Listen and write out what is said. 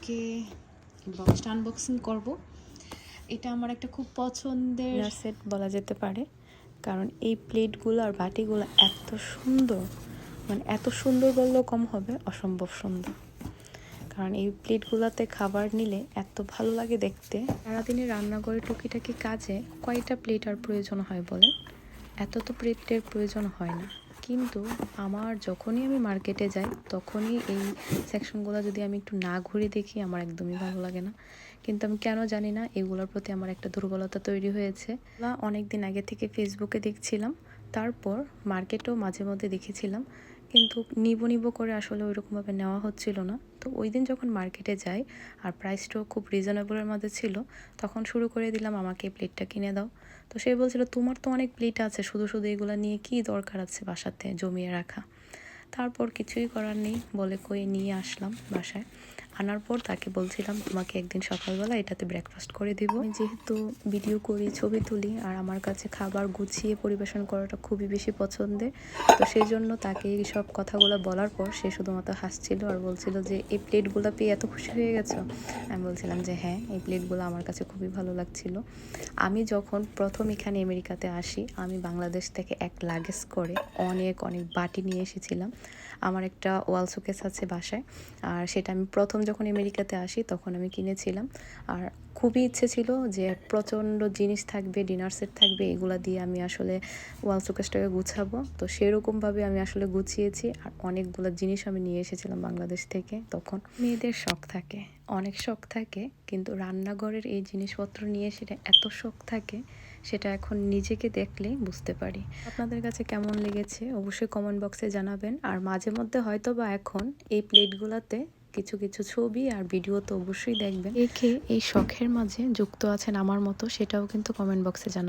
আজকে বক্সটা আনবক্সিং করব। এটা আমার একটা খুব পছন্দের ডিনার সেট বলা যেতে পারে, কারণ এই প্লেটগুলো আর বাটিগুলো এত সুন্দর, মানে এত সুন্দর বললেও কম হবে, অসম্ভব সুন্দর। কারণ এই প্লেটগুলোতে খাবার নিলে এত ভালো লাগে দেখতে। সারাদিনে রান্নাঘরে টুকিটাকি কাজে কয়টা প্লেট আর প্রয়োজন হয় বলেন? এত তো প্লেটের প্রয়োজন হয় না, কিন্তু আমার যখনই আমি মার্কেটে যাই তখনই এই সেকশনগুলো যদি আমি একটু না ঘুরে দেখি আমার একদমই ভালো লাগে না। কিন্তু আমি কেন জানি না এগুলোর প্রতি আমার একটা দুর্বলতা তৈরি হয়েছে। অনেক দিন আগে থেকে ফেসবুকে দেখছিলাম, তারপর মার্কেটেও মাঝে মধ্যে দেখেছিলাম, কিন্তু নিব করে আসলে ওইরকমভাবে নেওয়া হচ্ছিল না। তো ওই দিন যখন মার্কেটে যাই আর প্রাইসটাও খুব রিজনেবলের মধ্যে ছিল, তখন শুরু করে দিলাম আমাকে এই প্লেটটা কিনে দাও। তো সে বলছিল তোমার তো অনেক প্লেট আছে, শুধু শুধু এগুলো নিয়ে কি দরকার আছে বাসাতে জমিয়ে রাখা। তারপর কিছুই করার নেই বলে কয়ে নিয়ে আসলাম বাসায়। আনার পর তাকে বলছিলাম তোমাকে একদিন সকালবেলা এটাতে ব্রেকফাস্ট করে দিব। আমি যেহেতু ভিডিও করি, ছবি তুলি, আর আমার কাছে খাবার গুছিয়ে পরিবেশন করাটা খুবই বেশি পছন্দের, তো সেই জন্য তাকে এই সব কথাগুলো বলার পর সে শুধুমাত্র হাসছিল আর বলছিল যে এই প্লেটগুলো পেয়ে এত খুশি হয়ে গেছো। আমি বলছিলাম যে হ্যাঁ, এই প্লেটগুলো আমার কাছে খুবই ভালো লাগছিল। আমি যখন প্রথম এখানে আমেরিকাতে আসি, আমি বাংলাদেশ থেকে এক লাগেজ করে অনেক বাটি নিয়ে এসেছিলাম। আমার একটা ওয়াল শোকেস আছে বাসায়, আর সেটা আমি প্রথম যখন আমেরিকাতে আসি তখন আমি কিনেছিলাম। আর খুবই ইচ্ছে ছিল যে প্রচণ্ড জিনিস থাকবে, ডিনার সেট থাকবে, এগুলা দিয়ে আমি আসলে ওয়াল শোকেসটাকে গুছাবো। তো সেরকমভাবে আমি আসলে গুছিয়েছি, আর অনেকগুলো জিনিস আমি নিয়ে এসেছিলাম বাংলাদেশ থেকে। তখন মেয়েদের শখ থাকে, অনেক শখ থাকে, কিন্তু রান্নাঘরের এই জিনিসপত্র নিয়ে সেটা এত শখ থাকে, সেটা এখন নিজেকে দেখলেই বুঝতে পারি। আপনাদের কাছে কেমন লেগেছে অবশ্যই কমেন্ট বক্সে জানাবেন। আর মাঝে মধ্যে হয়তো বা এখন এই প্লেটগুলোতে কিছু কিছু ছবি আর ভিডিও তো অবশ্যই দেখবেন। এই শখের মাঝে যুক্ত আছেন আমার মতো, সেটাও কিন্তু কমেন্ট বক্সে জানাবেন।